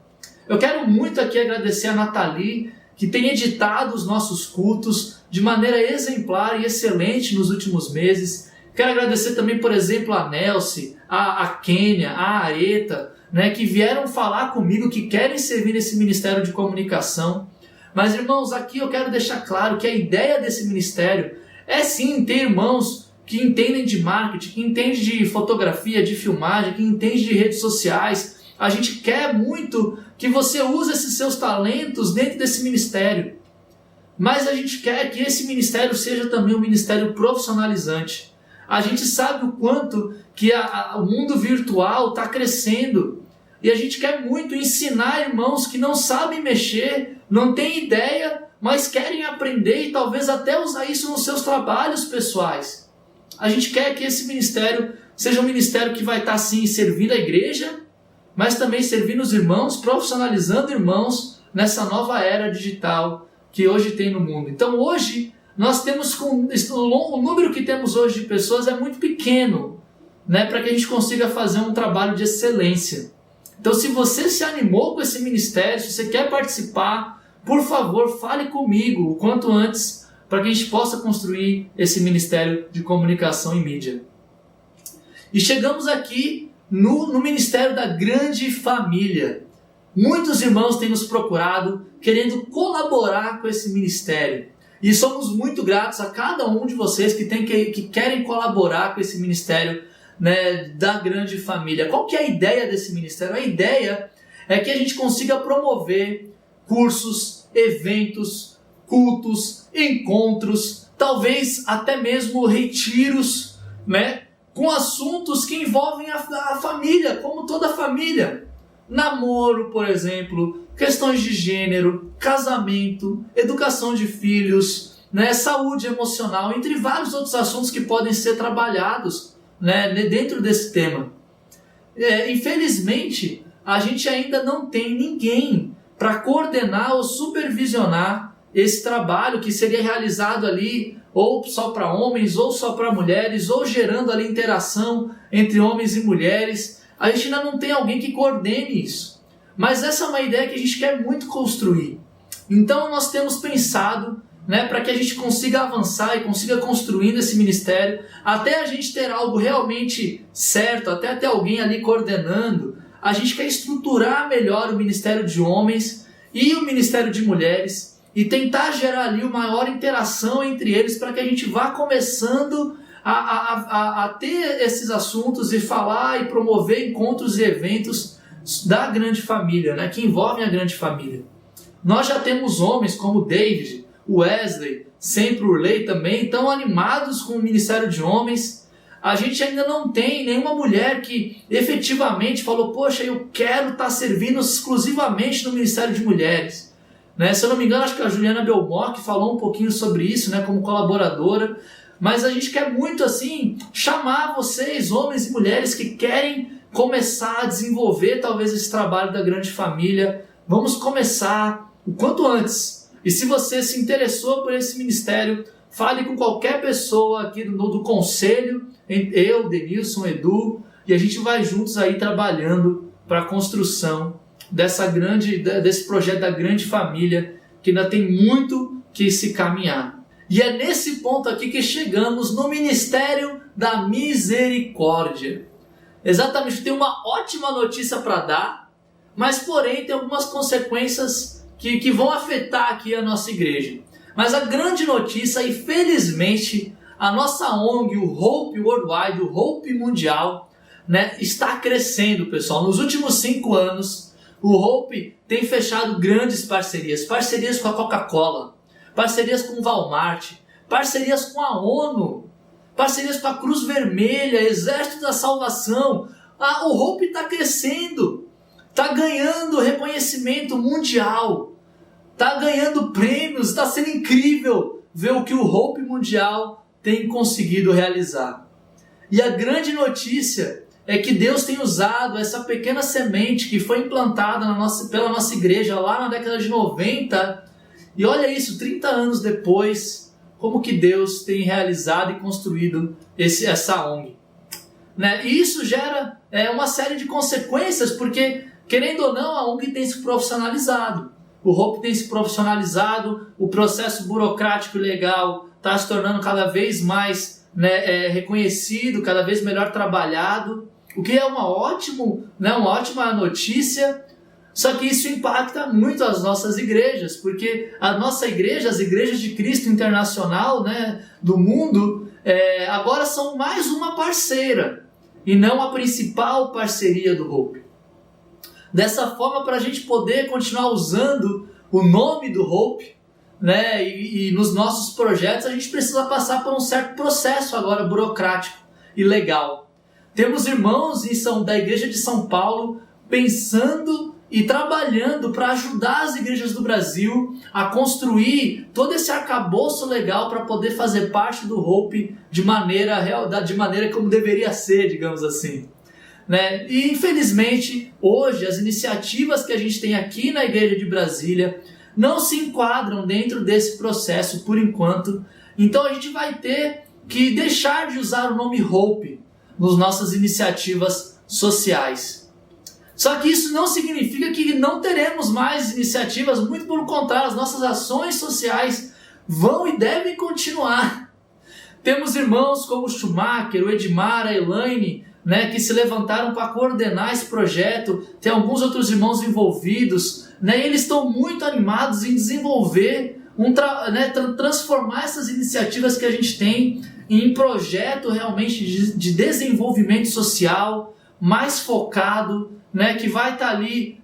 Eu quero muito aqui agradecer a Nathalie, que tem editado os nossos cultos de maneira exemplar e excelente nos últimos meses. Quero agradecer também, por exemplo, a Nelce, a Kênia, a Areta, né, que vieram falar comigo, que querem servir nesse ministério de comunicação. Mas, irmãos, aqui eu quero deixar claro que a ideia desse ministério é sim ter irmãos que entendem de marketing, que entendem de fotografia, de filmagem, que entendem de redes sociais. A gente quer muito que você use esses seus talentos dentro desse ministério. Mas a gente quer que esse ministério seja também um ministério profissionalizante. A gente sabe o quanto que o mundo virtual está crescendo. E a gente quer muito ensinar irmãos que não sabem mexer, não têm ideia, mas querem aprender e talvez até usar isso nos seus trabalhos pessoais. A gente quer que esse ministério seja um ministério que vai estar sim servindo a igreja, mas também servindo os irmãos, profissionalizando irmãos nessa nova era digital que hoje tem no mundo. Então hoje nós temos, o número que temos hoje de pessoas é muito pequeno, né, para que a gente consiga fazer um trabalho de excelência. Então, se você se animou com esse ministério, se você quer participar, por favor, fale comigo o quanto antes, para que a gente possa construir esse ministério de comunicação e mídia. E chegamos aqui no ministério da grande família. Muitos irmãos têm nos procurado, querendo colaborar com esse ministério. E somos muito gratos a cada um de vocês que querem colaborar com esse ministério, né, da grande família. Qual que é a ideia desse ministério? A ideia é que a gente consiga promover cursos, eventos, cultos, encontros, talvez até mesmo retiros, né, com assuntos que envolvem a família, como toda família. Namoro, por exemplo, questões de gênero, casamento, educação de filhos, né, saúde emocional, entre vários outros assuntos que podem ser trabalhados, né, dentro desse tema. Infelizmente, a gente ainda não tem ninguém para coordenar ou supervisionar esse trabalho que seria realizado ali ou só para homens ou só para mulheres, ou gerando ali interação entre homens e mulheres. A gente ainda não tem alguém que coordene isso. Mas essa é uma ideia que a gente quer muito construir. Então nós temos pensado, né, para que a gente consiga avançar e consiga construindo esse ministério, até a gente ter algo realmente certo, até ter alguém ali coordenando, a gente quer estruturar melhor o ministério de homens e o ministério de mulheres e tentar gerar ali uma maior interação entre eles para que a gente vá começando a ter esses assuntos e falar e promover encontros e eventos da grande família, né, que envolvem a grande família. Nós já temos homens como David, Wesley, sempre Urley também, tão animados com o ministério de homens. a gente ainda não tem nenhuma mulher que efetivamente falou, poxa, eu quero estar servindo exclusivamente no Ministério de Mulheres. Né? Se eu não me engano, acho que a Juliana Belmoc falou um pouquinho sobre isso, né, como colaboradora, mas a gente quer muito assim chamar vocês, homens e mulheres que querem começar a desenvolver talvez esse trabalho da grande família. Vamos começar o quanto antes. E se você se interessou por esse ministério, fale com qualquer pessoa aqui do conselho, eu, Denilson, Edu, e a gente vai juntos aí trabalhando para a construção desse projeto da grande família, que ainda tem muito que se caminhar. E é nesse ponto aqui que chegamos no Ministério da Misericórdia. Exatamente, tem uma ótima notícia para dar, mas porém tem algumas consequências que vão afetar aqui a nossa igreja. Mas a grande notícia, e felizmente, a nossa ONG, o Hope Worldwide, o Hope Mundial, né, está crescendo, pessoal. Nos últimos 5 anos, o Hope tem fechado grandes parcerias com a Coca-Cola, parcerias com o Walmart, parcerias com a ONU, parcerias com a Cruz Vermelha, Exército da Salvação. O Hope está crescendo, está ganhando reconhecimento mundial, está ganhando prêmios, está sendo incrível ver o que o Hope Mundial tem conseguido realizar. E a grande notícia é que Deus tem usado essa pequena semente que foi implantada pela nossa igreja lá na década de 90, e olha isso, 30 anos depois, como que Deus tem realizado e construído essa ONG. Né? E isso gera uma série de consequências, porque, querendo ou não, a ONG tem se profissionalizado. O Hope tem se profissionalizado, o processo burocrático e legal está se tornando cada vez mais reconhecido, cada vez melhor trabalhado, o que é uma ótima notícia. Só que isso impacta muito as nossas igrejas, porque a nossa igreja, as igrejas de Cristo Internacional, né, do mundo, agora são mais uma parceira e não a principal parceria do Hope. Dessa forma, para a gente poder continuar usando o nome do Hope, né, e nos nossos projetos, a gente precisa passar por um certo processo agora burocrático e legal. Temos irmãos da igreja de São Paulo pensando e trabalhando para ajudar as igrejas do Brasil a construir todo esse arcabouço legal para poder fazer parte do Hope de maneira como deveria ser, digamos assim. Né? E infelizmente, hoje, as iniciativas que a gente tem aqui na Igreja de Brasília não se enquadram dentro desse processo por enquanto. Então a gente vai ter que deixar de usar o nome Hope nas nossas iniciativas sociais. Só que isso não significa que não teremos mais iniciativas, muito pelo contrário, as nossas ações sociais vão e devem continuar. Temos irmãos como o Schumacher, o Edmar, a Elaine, né, que se levantaram para coordenar esse projeto. Tem alguns outros irmãos envolvidos, né, e eles estão muito animados em desenvolver, transformar essas iniciativas que a gente tem em projeto realmente de desenvolvimento social, mais focado, né, que vai estar ali,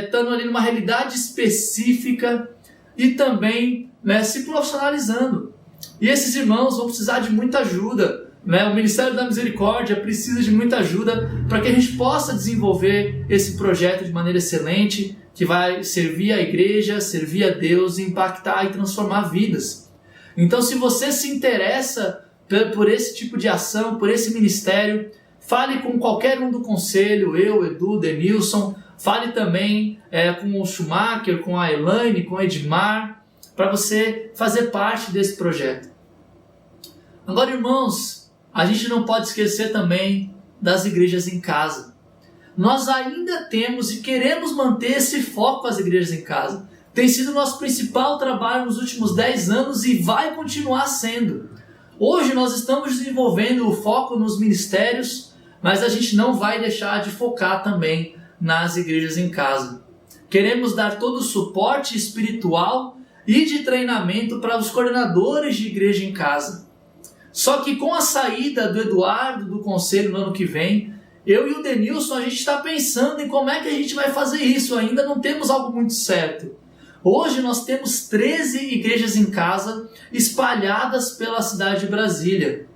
estando ali numa realidade específica e também, né, se profissionalizando. E esses irmãos vão precisar de muita ajuda. Né? O Ministério da Misericórdia precisa de muita ajuda para que a gente possa desenvolver esse projeto de maneira excelente, que vai servir a igreja, servir a Deus, impactar e transformar vidas. Então, se você se interessa por esse tipo de ação, por esse ministério, fale com qualquer um do conselho, eu, Edu, Denilson, fale também com o Schumacher, com a Elaine, com o Edmar, para você fazer parte desse projeto. Agora, irmãos, a gente não pode esquecer também das igrejas em casa. Nós ainda temos e queremos manter esse foco com as igrejas em casa. Tem sido o nosso principal trabalho nos últimos 10 anos e vai continuar sendo. Hoje nós estamos desenvolvendo o foco nos ministérios, mas a gente não vai deixar de focar também nas igrejas em casa. Queremos dar todo o suporte espiritual e de treinamento para os coordenadores de igreja em casa. Só que com a saída do Eduardo do conselho no ano que vem, eu e o Denilson, a gente está pensando em como é que a gente vai fazer isso. Ainda não temos algo muito certo. Hoje nós temos 13 igrejas em casa espalhadas pela cidade de Brasília.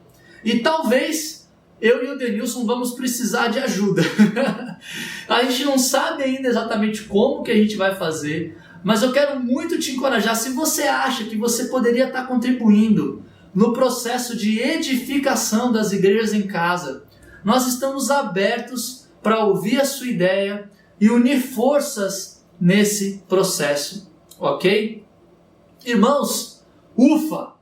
E talvez eu e o Denilson vamos precisar de ajuda. A gente não sabe ainda exatamente como que a gente vai fazer, mas eu quero muito te encorajar. Se você acha que você poderia estar contribuindo no processo de edificação das igrejas em casa, nós estamos abertos para ouvir a sua ideia e unir forças nesse processo, ok? Irmãos, ufa!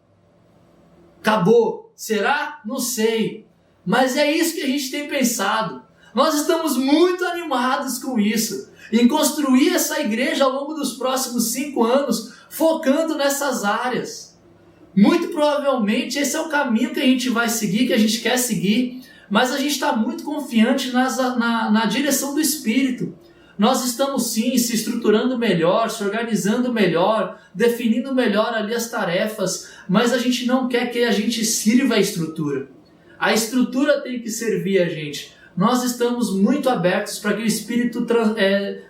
Acabou. Será? Não sei. Mas é isso que a gente tem pensado. Nós estamos muito animados com isso, em construir essa igreja ao longo dos próximos 5 anos, focando nessas áreas. Muito provavelmente esse é o caminho que a gente vai seguir, que a gente quer seguir, mas a gente está muito confiante na direção do Espírito. Nós estamos sim se estruturando melhor, se organizando melhor, definindo melhor ali as tarefas, mas a gente não quer que a gente sirva a estrutura. A estrutura tem que servir a gente. Nós estamos muito abertos para que o Espírito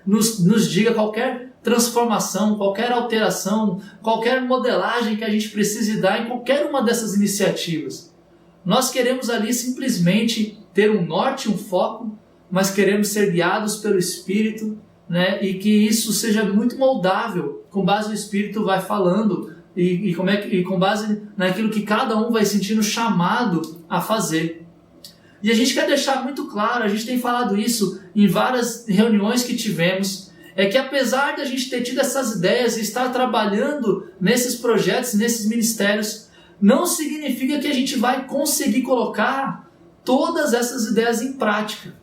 nos diga qualquer transformação, qualquer alteração, qualquer modelagem que a gente precise dar em qualquer uma dessas iniciativas. Nós queremos ali simplesmente ter um norte, um foco, mas queremos ser guiados pelo Espírito, né? E que isso seja muito moldável, com base no Espírito vai falando e com base naquilo que cada um vai sentindo chamado a fazer. E a gente quer deixar muito claro, a gente tem falado isso em várias reuniões que tivemos, é que apesar de a gente ter tido essas ideias e estar trabalhando nesses projetos, nesses ministérios, não significa que a gente vai conseguir colocar todas essas ideias em prática.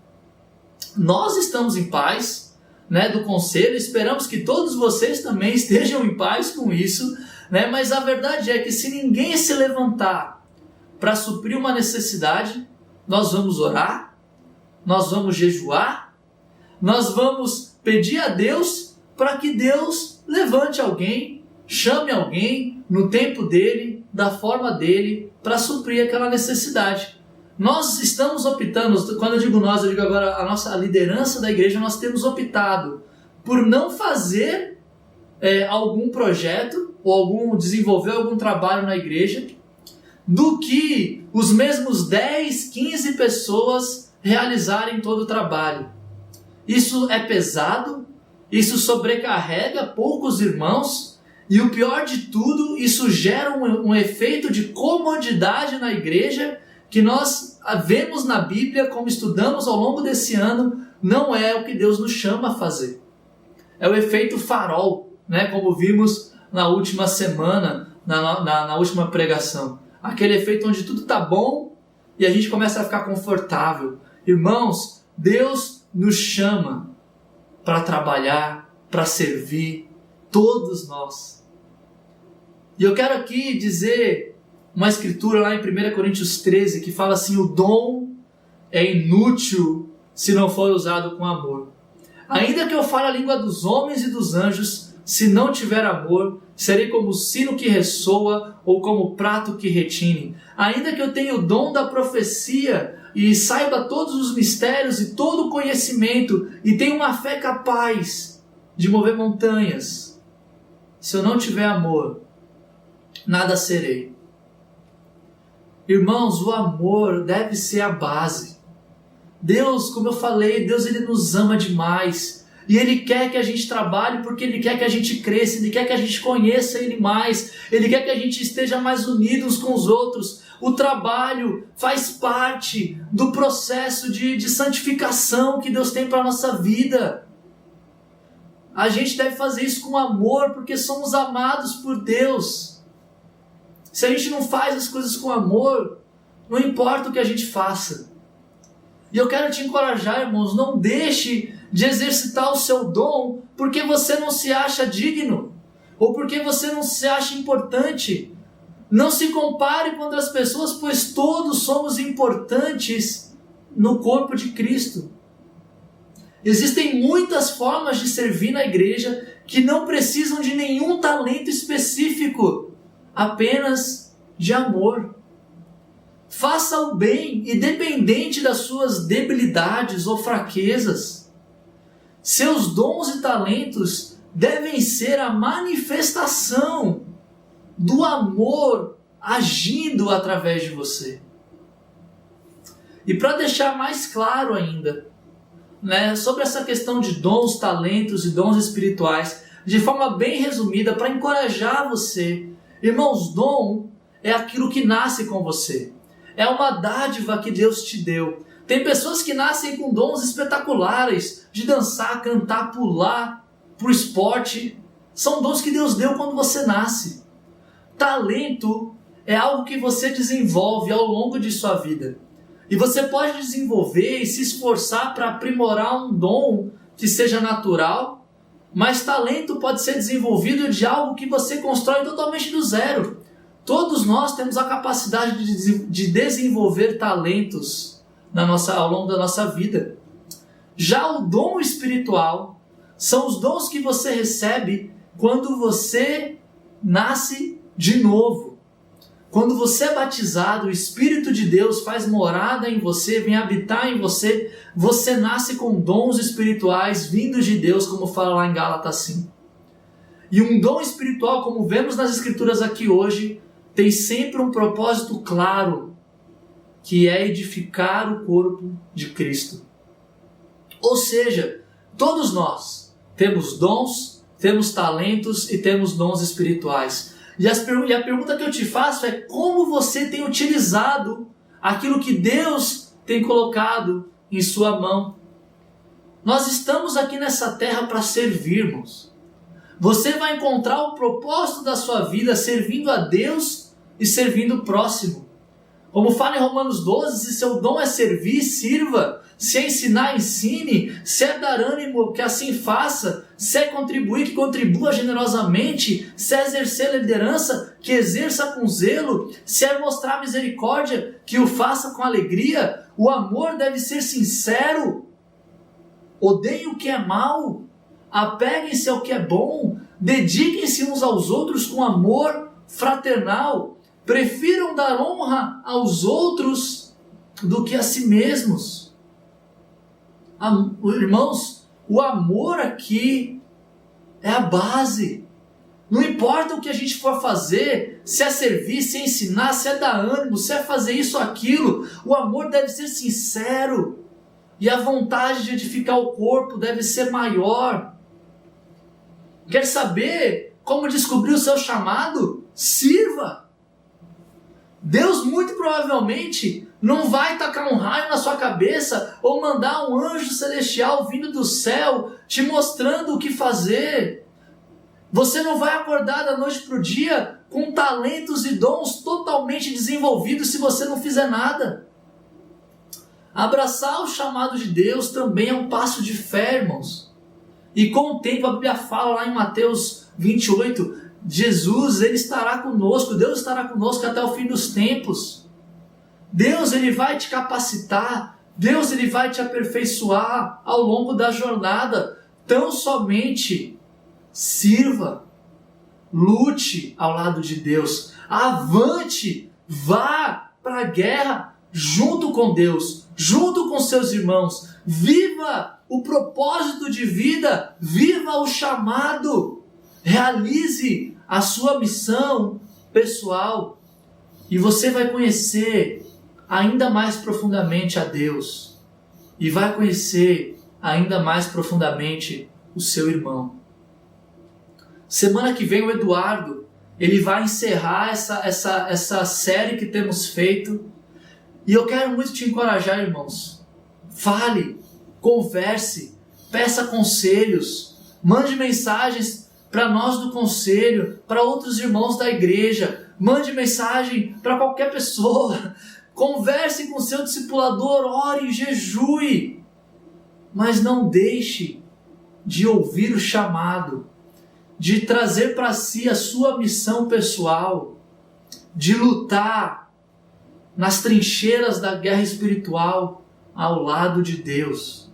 Nós estamos em paz, né, do conselho, esperamos que todos vocês também estejam em paz com isso, né, mas a verdade é que se ninguém se levantar para suprir uma necessidade, nós vamos orar, nós vamos jejuar, nós vamos pedir a Deus para que Deus levante alguém, chame alguém no tempo dele, da forma dele, para suprir aquela necessidade. Nós estamos optando, quando eu digo nós, eu digo agora a liderança da igreja, nós temos optado por não fazer algum projeto ou desenvolver algum trabalho na igreja do que os mesmos 10, 15 pessoas realizarem todo o trabalho. Isso é pesado, isso sobrecarrega poucos irmãos e o pior de tudo, isso gera um efeito de comodidade na igreja que nós vemos na Bíblia, como estudamos ao longo desse ano, não é o que Deus nos chama a fazer. É o efeito farol, né? Como vimos na última semana, na última pregação. Aquele efeito onde tudo está bom e a gente começa a ficar confortável. Irmãos, Deus nos chama para trabalhar, para servir, todos nós. E eu quero aqui dizer uma escritura lá em 1 Coríntios 13 que fala assim: o dom é inútil se não for usado com amor. Ainda que eu fale a língua dos homens e dos anjos, se não tiver amor, serei como o sino que ressoa ou como o prato que retine. Ainda que eu tenha o dom da profecia e saiba todos os mistérios e todo o conhecimento e tenha uma fé capaz de mover montanhas, se eu não tiver amor, nada serei. Irmãos, o amor deve ser a base. Deus, como eu falei, Deus ele nos ama demais. E Ele quer que a gente trabalhe porque Ele quer que a gente cresça, Ele quer que a gente conheça Ele mais, Ele quer que a gente esteja mais unidos com os outros. O trabalho faz parte do processo de santificação que Deus tem para a nossa vida. A gente deve fazer isso com amor porque somos amados por Deus. Se a gente não faz as coisas com amor, não importa o que a gente faça. E eu quero te encorajar, irmãos, não deixe de exercitar o seu dom porque você não se acha digno ou porque você não se acha importante. Não se compare com outras pessoas, pois todos somos importantes no corpo de Cristo. Existem muitas formas de servir na igreja que não precisam de nenhum talento específico, apenas de amor. Faça o bem, independente das suas debilidades ou fraquezas. Seus dons e talentos devem ser a manifestação do amor agindo através de você. E para deixar mais claro ainda, né, sobre essa questão de dons, talentos e dons espirituais, de forma bem resumida, para encorajar você. Irmãos, dom é aquilo que nasce com você. É uma dádiva que Deus te deu. Tem pessoas que nascem com dons espetaculares, de dançar, cantar, pular, pro esporte. São dons que Deus deu quando você nasce. Talento é algo que você desenvolve ao longo de sua vida. E você pode desenvolver e se esforçar para aprimorar um dom que seja natural, mas talento pode ser desenvolvido de algo que você constrói totalmente do zero. Todos nós temos a capacidade de desenvolver talentos ao longo da nossa vida. Já o dom espiritual são os dons que você recebe quando você nasce de novo. Quando você é batizado, o Espírito de Deus faz morada em você, vem habitar em você, você nasce com dons espirituais vindos de Deus, como fala lá em Gálatas 5. E um dom espiritual, como vemos nas Escrituras aqui hoje, tem sempre um propósito claro, que é edificar o corpo de Cristo. Ou seja, todos nós temos dons, temos talentos e temos dons espirituais. E a pergunta que eu te faço é como você tem utilizado aquilo que Deus tem colocado em sua mão. Nós estamos aqui nessa terra para servirmos. Você vai encontrar o propósito da sua vida servindo a Deus e servindo o próximo. Como fala em Romanos 12, se seu dom é servir, sirva. Se é ensinar, ensine. Se é dar ânimo, que assim faça. Se é contribuir, que contribua generosamente. Se é exercer liderança, que exerça com zelo. Se é mostrar misericórdia, que o faça com alegria. O amor deve ser sincero. Odeiem o que é mal. Apeguem-se ao que é bom. Dediquem-se uns aos outros com amor fraternal. Prefiram dar honra aos outros do que a si mesmos. Irmãos, o amor aqui é a base. Não importa o que a gente for fazer, se é servir, se é ensinar, se é dar ânimo, se é fazer isso ou aquilo, o amor deve ser sincero. E a vontade de edificar o corpo deve ser maior. Quer saber como descobrir o seu chamado? Sirva! Deus muito provavelmente não vai tacar um raio na sua cabeça ou mandar um anjo celestial vindo do céu te mostrando o que fazer. Você não vai acordar da noite para o dia com talentos e dons totalmente desenvolvidos se você não fizer nada. Abraçar o chamado de Deus também é um passo de fé, irmãos. E com o tempo, a Bíblia fala lá em Mateus 28, Jesus, Ele estará conosco, Deus estará conosco até o fim dos tempos. Deus, Ele vai te capacitar, Deus, Ele vai te aperfeiçoar ao longo da jornada. Tão somente sirva, lute ao lado de Deus, avante, vá para a guerra junto com Deus, junto com seus irmãos, viva o propósito de vida, viva o chamado, realize a sua missão pessoal e você vai conhecer ainda mais profundamente a Deus e vai conhecer ainda mais profundamente o seu irmão. Semana que vem o Eduardo, ele vai encerrar essa série que temos feito e eu quero muito te encorajar, irmãos. Fale, converse, peça conselhos, mande mensagens para nós do conselho, para outros irmãos da igreja, mande mensagem para qualquer pessoa, converse com seu discipulador, ore, jejue, mas não deixe de ouvir o chamado, de trazer para si a sua missão pessoal, de lutar nas trincheiras da guerra espiritual ao lado de Deus.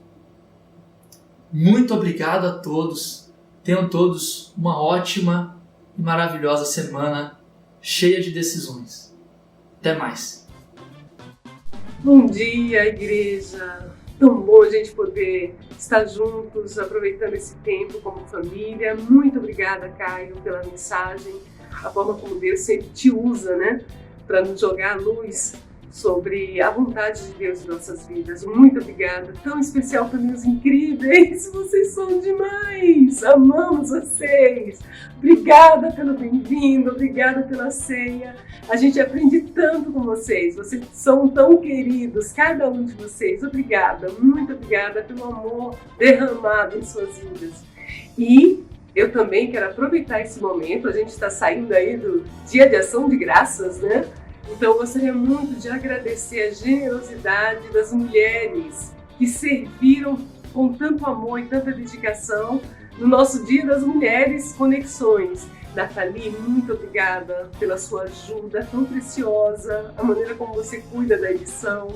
Muito obrigado a todos. Tenham todos uma ótima e maravilhosa semana, cheia de decisões. Até mais. Bom dia, igreja. Tão bom a gente poder estar juntos, aproveitando esse tempo como família. Muito obrigada, Caio, pela mensagem. A forma como Deus sempre te usa, né? Para nos jogar a luz sobre a vontade de Deus em nossas vidas. Muito obrigada, tão especial para mim, os incríveis, vocês são demais, amamos vocês. Obrigada pelo bem-vindo, obrigada pela ceia. A gente aprende tanto com vocês são tão queridos, cada um de vocês. Obrigada, muito obrigada pelo amor derramado em suas vidas. E eu também quero aproveitar esse momento, a gente está saindo aí do Dia de Ação de Graças, né? Então eu gostaria muito de agradecer a generosidade das mulheres que serviram com tanto amor e tanta dedicação no nosso Dia das Mulheres Conexões. Nathalie, muito obrigada pela sua ajuda tão preciosa, a maneira como você cuida da edição.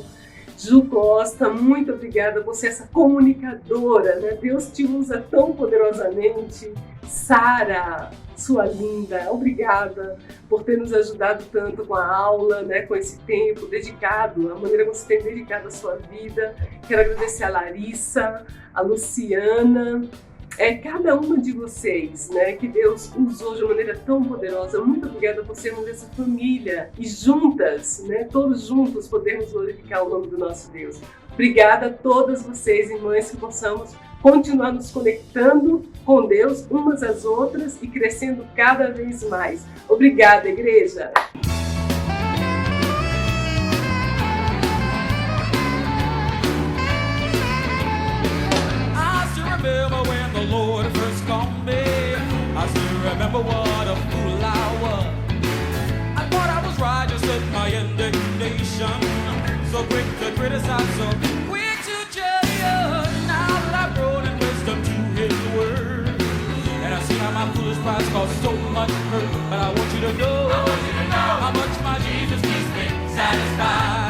Ju Costa, muito obrigada, você é essa comunicadora, né? Deus te usa tão poderosamente. Sara, sua linda, obrigada por ter nos ajudado tanto com a aula, né? Com esse tempo dedicado, a maneira como você tem dedicado a sua vida. Quero agradecer a Larissa, a Luciana, cada uma de vocês, né, que Deus usou de uma maneira tão poderosa. Muito obrigada por sermos essa família e juntas, né, todos juntos podermos glorificar o nome do nosso Deus. Obrigada a todas vocês, irmãs, que possamos continuar nos conectando com Deus umas às outras e crescendo cada vez mais. Obrigada, igreja! Lord first called me, I still remember what a fool I was. I thought I was righteous with my indignation, so quick to criticize, so quick to judge. Now that I've grown in wisdom to His word, and I see how my foolish pride caused so much hurt. But I want you to know how much my Jesus keeps me satisfied.